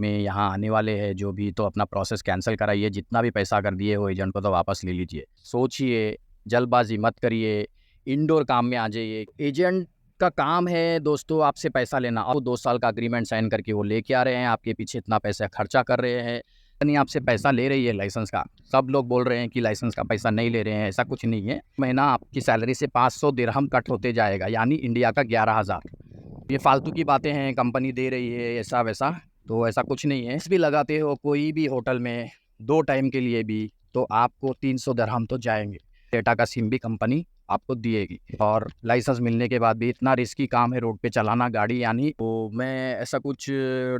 में यहाँ आने वाले हैं जो भी, तो अपना प्रोसेस कैंसिल कराइए। जितना भी पैसा अगर दिए हो एजेंट को तो वापस ले लीजिए। सोचिए, जल्दबाजी मत करिए, इंडोर काम में आ जाइए। एजेंट का काम है दोस्तों आपसे पैसा लेना, और 2 साल का एग्रीमेंट साइन करके वो लेके आ रहे हैं, आपके पीछे इतना पैसा खर्चा कर रहे हैं। नहीं, आपसे पैसा ले रही है लाइसेंस का। सब लोग बोल रहे हैं कि लाइसेंस का पैसा नहीं ले रहे हैं, ऐसा कुछ नहीं है। महीना आपकी सैलरी से 500 दिरहम कट होते जाएगा, यानी इंडिया का 11,000। ये फालतू की बातें हैं, कंपनी दे रही है ऐसा वैसा, तो ऐसा कुछ नहीं है। इस भी लगाते हो कोई भी होटल में 2 टाइम के लिए भी, तो आपको 300 दिरहम तो जाएंगे। डेटा का सिम भी कंपनी आपको दिएगी, और लाइसेंस मिलने के बाद भी इतना रिस्की काम है रोड पे चलाना गाड़ी, यानी तो मैं ऐसा कुछ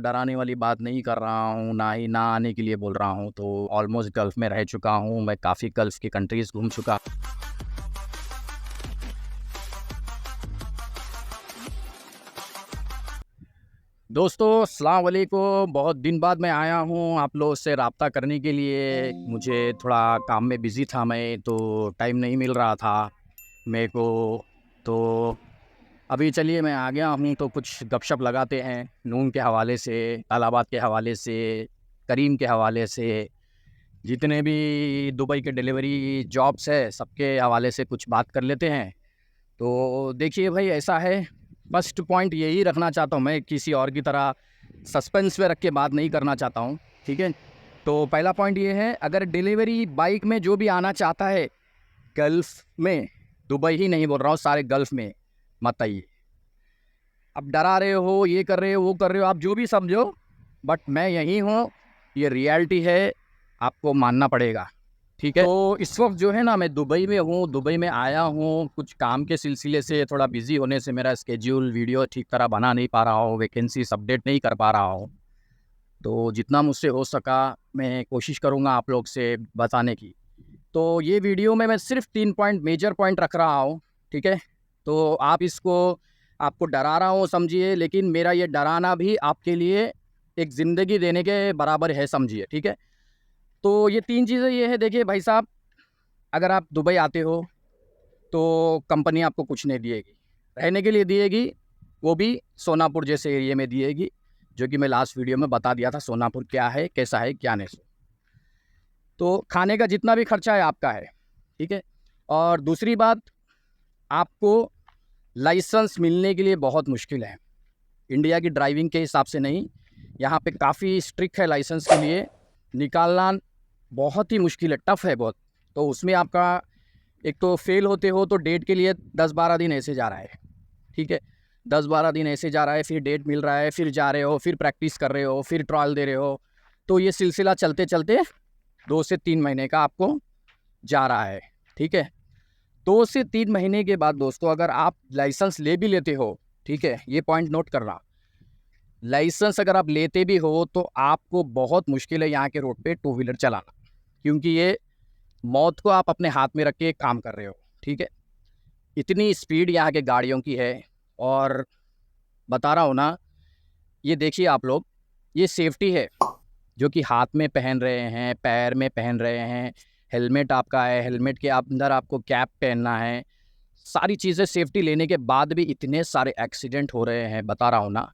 डराने वाली बात नहीं कर रहा हूँ, ना ही ना आने के लिए बोल रहा हूँ। तो ऑलमोस्ट गल्फ़ में रह चुका हूँ मैं, काफ़ी गल्फ़ की कंट्रीज़ घूम चुका। दोस्तों अस्सलाम वालेकुम, बहुत दिन बाद मैं आया हूँ आप लोगों से रब्ता करने के लिए। मुझे थोड़ा काम में बिज़ी था मैं, तो टाइम नहीं मिल रहा था मेरे को। तो अभी चलिए मैं आ गया हूँ, तो कुछ गपशप लगाते हैं नून के हवाले से, इलाहाबाद के हवाले से, करीम के हवाले से, जितने भी दुबई के डिलीवरी जॉब्स है सबके हवाले से कुछ बात कर लेते हैं। तो देखिए भाई, ऐसा है, फर्स्ट पॉइंट यही रखना चाहता हूँ मैं, किसी और की तरह सस्पेंस में रख के बात नहीं करना चाहता हूँ, ठीक है। तो पहला पॉइंट ये है, अगर डिलीवरी बाइक में जो भी आना चाहता है गल्फ़ में, दुबई ही नहीं बोल रहा हूँ, सारे गल्फ़ में मत आइए। अब डरा रहे हो, ये कर रहे हो, वो कर रहे हो, आप जो भी समझो, बट मैं यहीं हूँ, ये रियलिटी है, आपको मानना पड़ेगा, ठीक है। तो इस वक्त जो है ना, मैं दुबई में हूँ, दुबई में आया हूँ कुछ काम के सिलसिले से। थोड़ा बिजी होने से मेरा स्केड्यूल वीडियो ठीक तरह बना नहीं पा रहा हूँ, वैकेंसीज अपडेट नहीं कर पा रहा हूँ। तो जितना मुझसे हो सका मैं कोशिश करूँगा आप लोग से बताने की। तो ये वीडियो में मैं सिर्फ 3 पॉइंट, मेजर पॉइंट रख रहा हूँ, ठीक है। तो आप इसको, आपको डरा रहा हूँ समझिए, लेकिन मेरा ये डराना भी आपके लिए एक ज़िंदगी देने के बराबर है समझिए, ठीक है। तो ये 3 चीज़ें ये है, देखिए भाई साहब, अगर आप दुबई आते हो तो कंपनी आपको कुछ नहीं दिएगी, रहने के लिए दिएगी, वो भी सोनापुर जैसे एरिया में दिएगी, जो कि मैं लास्ट वीडियो में बता दिया था सोनापुर क्या है, कैसा है, क्या नहीं। तो खाने का जितना भी खर्चा है आपका है, ठीक है। और दूसरी बात, आपको लाइसेंस मिलने के लिए बहुत मुश्किल है, इंडिया की ड्राइविंग के हिसाब से नहीं, यहाँ पे काफ़ी स्ट्रिक्ट है लाइसेंस के लिए, निकालना बहुत ही मुश्किल है, टफ़ है बहुत। तो उसमें आपका एक तो फेल होते हो तो डेट के लिए 10-12 दिन ऐसे जा रहा है, ठीक है। 10-12 दिन ऐसे जा रहा है, फिर डेट मिल रहा है, फिर जा रहे हो, फिर प्रैक्टिस कर रहे हो, फिर ट्रायल दे रहे हो। तो ये सिलसिला चलते चलते 2 से 3 महीने का आपको जा रहा है, ठीक है। 2 से 3 महीने के बाद दोस्तों, अगर आप लाइसेंस ले भी लेते हो, ठीक है, ये पॉइंट नोट करना, लाइसेंस अगर आप लेते भी हो तो आपको बहुत मुश्किल है यहाँ के रोड पे टू व्हीलर चलाना, क्योंकि ये मौत को आप अपने हाथ में रख के काम कर रहे हो, ठीक है। इतनी स्पीड यहाँ के गाड़ियों की है, और बता रहा हूँ ना, ये देखिए आप लोग, ये सेफ्टी है जो कि हाथ में पहन रहे हैं, पैर में पहन रहे हैं, हेलमेट आपका है, हेलमेट के अंदर आपको कैप पहनना है, सारी चीज़ें सेफ्टी लेने के बाद भी इतने सारे एक्सीडेंट हो रहे हैं, बता रहा हूँ ना।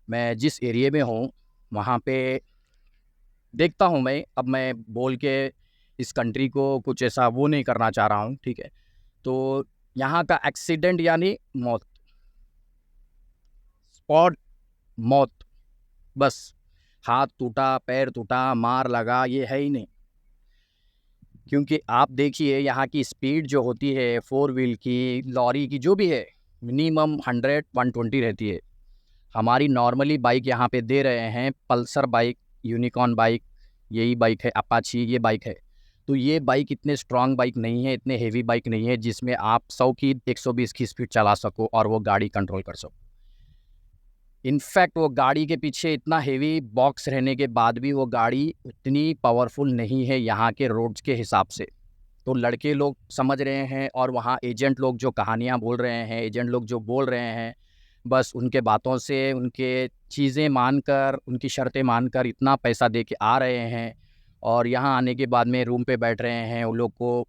मैं जिस एरिया में हूँ वहाँ पे देखता हूँ मैं, अब मैं बोल के इस कंट्री को कुछ ऐसा वो नहीं करना चाह रहा हूँ, ठीक है। तो यहाँ का एक्सीडेंट यानी मौत, स्पॉट मौत, बस। हाथ टूटा, पैर टूटा, मार लगा, ये है ही नहीं। क्योंकि आप देखिए यहाँ की स्पीड जो होती है, 4 व्हील की, लॉरी की, जो भी है, मिनिमम 100-120 रहती है। हमारी नॉर्मली बाइक यहाँ पे दे रहे हैं, पल्सर बाइक, यूनिकॉर्न बाइक, यही बाइक है, अपाची ये बाइक है। तो ये बाइक इतने स्ट्रॉन्ग बाइक नहीं है, इतने हेवी बाइक नहीं है जिसमें आप 100 की 120 की स्पीड चला सको और वो गाड़ी कंट्रोल कर सको। इनफैक्ट वो गाड़ी के पीछे इतना हेवी बॉक्स रहने के बाद भी वो गाड़ी उतनी पावरफुल नहीं है यहाँ के रोड्स के हिसाब से। तो लड़के लोग समझ रहे हैं, और वहाँ एजेंट लोग जो कहानियाँ बोल रहे हैं, एजेंट लोग जो बोल रहे हैं, बस उनके बातों से, उनके चीज़ें मानकर, उनकी शर्तें मानकर इतना पैसा दे के आ रहे हैं, और यहाँ आने के बाद में रूम पे बैठ रहे हैं। उन लोग को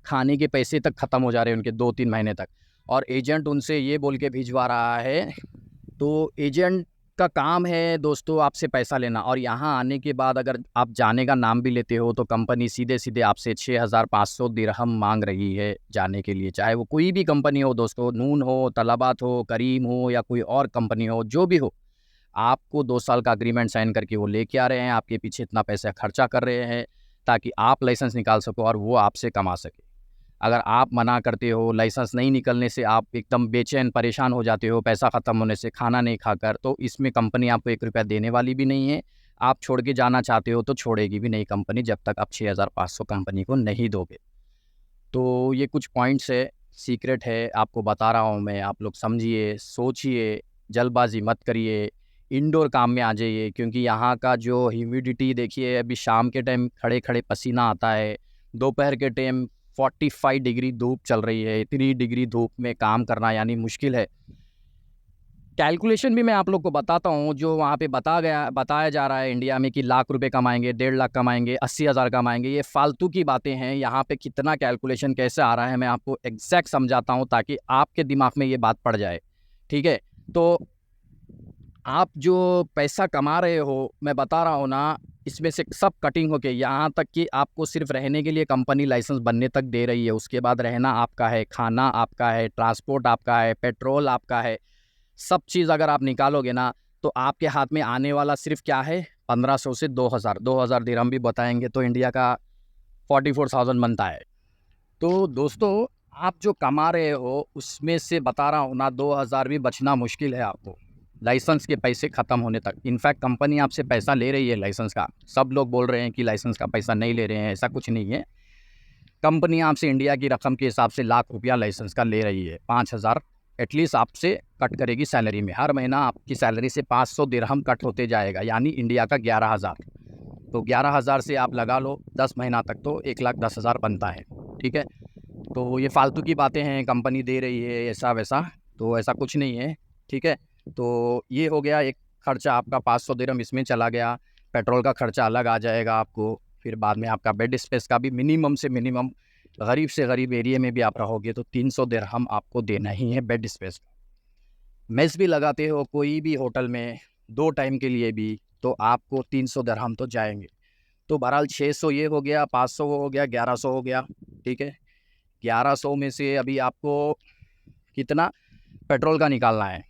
खाने के पैसे तक ख़त्म हो जा रहे हैं उनके 2-3 महीने तक, और एजेंट उनसे ये बोल के भिजवा रहा है। तो एजेंट इसका काम है दोस्तों आपसे पैसा लेना, और यहाँ आने के बाद अगर आप जाने का नाम भी लेते हो तो कंपनी सीधे सीधे आपसे 6,500 दिरहम मांग रही है जाने के लिए। चाहे वो कोई भी कंपनी हो दोस्तों, नून हो, तलबात हो, करीम हो, या कोई और कंपनी हो, जो भी हो, आपको 2 साल का एग्रीमेंट साइन करके वो लेके आ रहे हैं, आपके पीछे इतना पैसा खर्चा कर रहे हैं ताकि आप लाइसेंस निकाल सको और वो आपसे कमा सके। अगर आप मना करते हो, लाइसेंस नहीं निकलने से आप एकदम बेचैन परेशान हो जाते हो, पैसा ख़त्म होने से, खाना नहीं खाकर, तो इसमें कंपनी आपको 1 रुपया देने वाली भी नहीं है। आप छोड़ के जाना चाहते हो तो छोड़ेगी भी नहीं कंपनी, जब तक आप 6,500 कंपनी को नहीं दोगे। तो ये कुछ पॉइंट्स है, सीक्रेट है, आपको बता रहा हूँ मैं, आप लोग समझिए, सोचिए, जल्दबाजी मत करिए, इंडोर काम में आ जाइए, क्योंकि यहाँ का जो ह्यूमिडिटी देखिए, अभी शाम के टाइम खड़े-खड़े पसीना आता है, दोपहर के टाइम 45 डिग्री धूप चल रही है, इतनी डिग्री धूप में काम करना यानी मुश्किल है। कैलकुलेशन भी मैं आप लोग को बताता हूँ, जो वहाँ पे बताया जा रहा है इंडिया में कि लाख रुपए कमाएंगे, 1.5 लाख कमाएंगे, 80,000 कमाएंगे, ये फालतू की बातें हैं। यहाँ पे कितना कैलकुलेशन कैसे आ रहा है मैं आपको एग्जैक्ट समझाता हूँ, ताकि आपके दिमाग में ये बात पड़ जाए, ठीक है। तो आप जो पैसा कमा रहे हो, मैं बता रहा हूँ ना, इसमें से सब कटिंग होके, यहाँ तक कि आपको सिर्फ रहने के लिए कंपनी लाइसेंस बनने तक दे रही है, उसके बाद रहना आपका है, खाना आपका है, ट्रांसपोर्ट आपका है, पेट्रोल आपका है, सब चीज़ अगर आप निकालोगे ना, तो आपके हाथ में आने वाला सिर्फ क्या है, 1500 से 2,000 दिरहम भी बताएंगे तो इंडिया का 44,000 बनता है। तो दोस्तों, आप जो कमा रहे हो उसमें से बता रहा हूँ ना, 2,000 भी बचना मुश्किल है आपको, लाइसेंस के पैसे ख़त्म होने तक। इनफैक्ट कंपनी आपसे पैसा ले रही है लाइसेंस का, सब लोग बोल रहे हैं कि लाइसेंस का पैसा नहीं ले रहे हैं, ऐसा कुछ नहीं है। कंपनी आपसे इंडिया की रकम के हिसाब से लाख रुपया लाइसेंस का ले रही है, 5,000 एटलीस्ट आपसे कट करेगी सैलरी में। हर महीना आपकी सैलरी से 500 दिरहम कट होते जाएगा, यानी इंडिया का 11,000। तो 11,000 से आप लगा लो 10 महीना तक, तो 1,10,000 बनता है, ठीक है। तो ये फालतू की बातें हैं, कंपनी दे रही है ऐसा वैसा, तो ऐसा कुछ नहीं है, ठीक है। तो ये हो गया एक खर्चा आपका, 500 दिरहम इसमें चला गया, पेट्रोल का खर्चा अलग आ जाएगा आपको, फिर बाद में आपका बेड स्पेस का भी मिनिमम से मिनिमम, गरीब से गरीब एरिया में भी आप रहोगे तो 300 दिरहम आपको देना ही है बेड स्पेस का। मेस भी लगाते हो कोई भी होटल में 2 टाइम के लिए भी, तो आपको 300 दिरहम तो जाएंगे। तो बहरहाल 600 ये हो गया, 500 वो हो गया, 1100 हो गया, ठीक है। 1100 में से अभी आपको कितना पेट्रोल का निकालना है,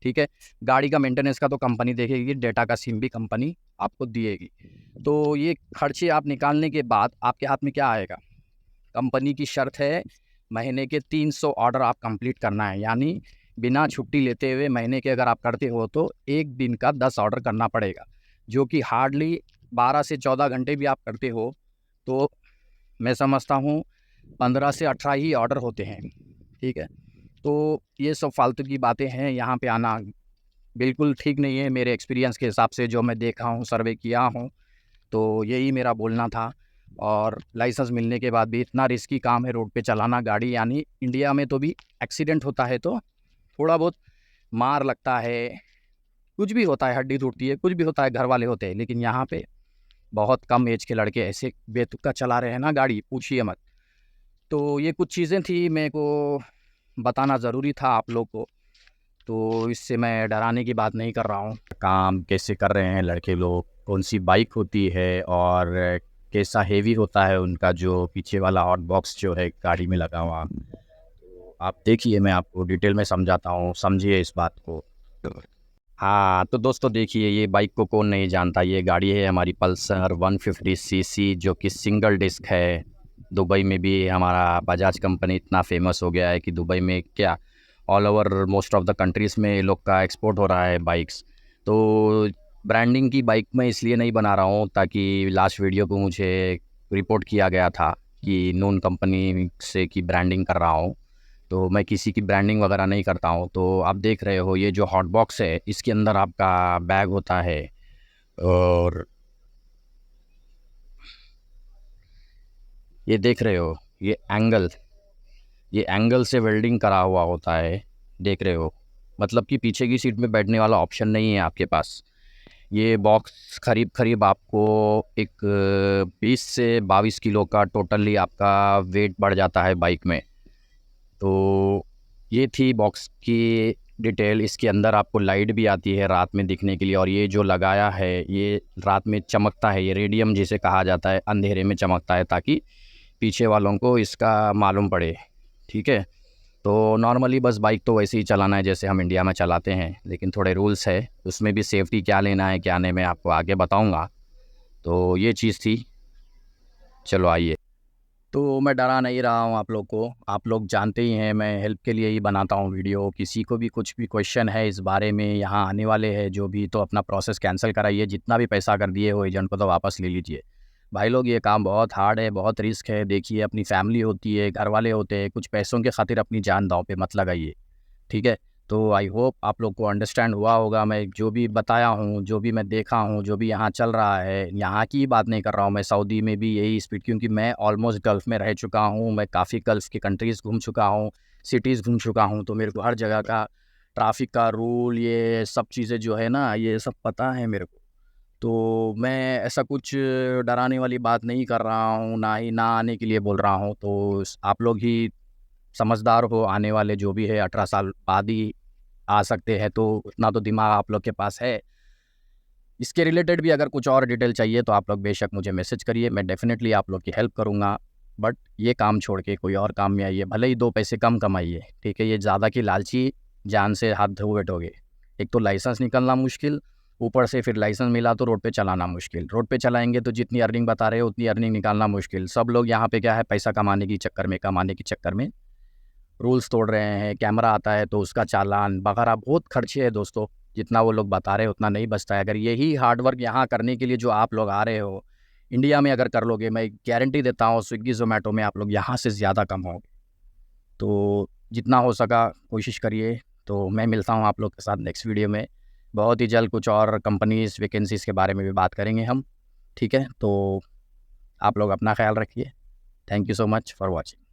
ठीक है। गाड़ी का मेंटेनेंस का तो कंपनी देखेगी, डेटा का सिम भी कंपनी आपको दिएगी। तो ये खर्चे आप निकालने के बाद आपके हाथ में क्या आएगा, कंपनी की शर्त है महीने के 300 ऑर्डर आप कंप्लीट करना है, यानी बिना छुट्टी लेते हुए महीने के अगर आप करते हो तो एक दिन का 10 ऑर्डर करना पड़ेगा, जो कि हार्डली 12 से 14 घंटे भी आप करते हो तो मैं समझता हूँ 15 से 18 ही ऑर्डर होते हैं, ठीक है। तो ये सब फालतू की बातें हैं, यहाँ पे आना बिल्कुल ठीक नहीं है मेरे एक्सपीरियंस के हिसाब से, जो मैं देखा हूँ, सर्वे किया हूँ, तो यही मेरा बोलना था। और लाइसेंस मिलने के बाद भी इतना रिस्की काम है रोड पे चलाना गाड़ी, यानी इंडिया में तो भी एक्सीडेंट होता है तो थोड़ा बहुत मार लगता है, कुछ भी होता है, हड्डी टूटती है, कुछ भी होता है, घर वाले होते हैं, लेकिन यहाँ पे बहुत कम एज के लड़के ऐसे बेतुका चला रहे हैं ना गाड़ी, पूछिए मत। तो ये कुछ चीज़ें थी, मेरे को बताना ज़रूरी था आप लोग को, तो इससे मैं डराने की बात नहीं कर रहा हूँ। काम कैसे कर रहे हैं लड़के लोग, कौन सी बाइक होती है और कैसा हेवी होता है उनका जो पीछे वाला हॉट बॉक्स जो है गाड़ी में लगा हुआ, तो आप देखिए, मैं आपको डिटेल में समझाता हूँ, समझिए इस बात को। हाँ तो दोस्तों देखिए, ये बाइक को कौन नहीं जानता, ये गाड़ी है हमारी पल्सर 150 सीसी, जो कि सिंगल डिस्क है। दुबई में भी हमारा बजाज कंपनी इतना फेमस हो गया है कि दुबई में क्या, all over most of the countries में ये लोग का एक्सपोर्ट हो रहा है बाइक्स। तो ब्रांडिंग की बाइक मैं इसलिए नहीं बना रहा हूँ, ताकि लास्ट वीडियो को मुझे रिपोर्ट किया गया था कि नून कंपनी से की ब्रांडिंग कर रहा हूँ, तो मैं किसी की ब्रांडिंग वगैरह नहीं करता हूँ। तो आप देख रहे हो ये जो हॉट बॉक्स है, इसके अंदर आपका बैग होता है, और ये देख रहे हो ये एंगल से वेल्डिंग करा हुआ होता है, देख रहे हो, मतलब कि पीछे की सीट में बैठने वाला ऑप्शन नहीं है आपके पास। ये बॉक्स करीब आपको एक 20 से 22 किलो का टोटली आपका वेट बढ़ जाता है बाइक में। तो ये थी बॉक्स की डिटेल। इसके अंदर आपको लाइट भी आती है रात में दिखने के लिए, और ये जो लगाया है ये रात में चमकता है, ये रेडियम जिसे कहा जाता है, अंधेरे में चमकता है ताकि पीछे वालों को इसका मालूम पड़े। ठीक है, तो नॉर्मली बस बाइक तो वैसे ही चलाना है जैसे हम इंडिया में चलाते हैं, लेकिन थोड़े रूल्स है उसमें भी। सेफ्टी क्या लेना है क्या नहीं मैं आपको आगे बताऊंगा। तो ये चीज़ थी। चलो आइए। तो मैं डरा नहीं रहा हूँ आप लोग को, आप लोग जानते ही हैं मैं हेल्प के लिए ही बनाता हूँ वीडियो। किसी को भी कुछ भी क्वेश्चन है इस बारे में, यहाँ आने वाले हैं जो भी, तो अपना प्रोसेस कैंसिल कराइए। जितना भी पैसा कर दिए हो एजेंट को तो वापस ले लीजिए। भाई लोग ये काम बहुत हार्ड है, बहुत रिस्क है। देखिए अपनी फैमिली होती है, घर वाले होते हैं, कुछ पैसों के खातिर अपनी जान दांव पे मत लगाइए। ठीक है, तो आई होप आप लोग को अंडरस्टैंड हुआ होगा। मैं जो भी बताया हूँ, जो भी मैं देखा हूँ, जो भी यहाँ चल रहा है, यहाँ की बात नहीं कर रहा हूँ मैं, सऊदी में भी यही स्पीड, क्योंकि मैं ऑलमोस्ट गल्फ़ में रह चुका हूँ। मैं काफ़ी गल्फ़ की कंट्रीज़ घूम चुका हूँ, सिटीज़ घूम चुका हूँ, तो मेरे को हर जगह का ट्रैफ़िक का रूल, ये सब चीज़ें जो है ना, ये सब पता है मेरे को। तो मैं ऐसा कुछ डराने वाली बात नहीं कर रहा हूँ, ना ही ना आने के लिए बोल रहा हूँ। तो आप लोग ही समझदार हो, आने वाले जो भी है 18 साल बाद ही आ सकते हैं, तो उतना तो दिमाग आप लोग के पास है। इसके रिलेटेड भी अगर कुछ और डिटेल चाहिए तो आप लोग बेशक मुझे मैसेज करिए, मैं डेफिनेटली आप लोग की हेल्प करूँगा। बट ये काम छोड़ के कोई और काम में आइए, भले ही 2 पैसे कम कमाइए। ठीक है, ये ज़्यादा की लालची जान से हाथ धो बैठोगे। एक तो लाइसेंस निकलना मुश्किल, ऊपर से फिर लाइसेंस मिला तो रोड पे चलाना मुश्किल। रोड पे चलाएंगे तो जितनी अर्निंग बता रहे हो उतनी अर्निंग निकालना मुश्किल। सब लोग यहाँ पे क्या है, पैसा कमाने की चक्कर में, कमाने के चक्कर में रूल्स तोड़ रहे हैं। कैमरा आता है तो उसका चालान वगैरह बहुत खर्चे है दोस्तों। जितना वो लोग बता रहे हैं उतना नहीं बचता है। अगर यही हार्ड वर्क यहाँ करने के लिए जो आप लोग आ रहे हो, इंडिया में अगर कर लोगे, मैं गारंटी देता हूँ स्विगी ज़ोमैटो में आप लोग यहाँ से ज़्यादा कमाओगे। तो जितना हो सका कोशिश करिए। तो मैं मिलता हूँ आप लोग के साथ नेक्स्ट वीडियो में। बहुत ही जल्द कुछ और कंपनीज़ वैकेंसीज़ के बारे में भी बात करेंगे हम। ठीक है, तो आप लोग अपना ख्याल रखिए। Thank you so much for watching.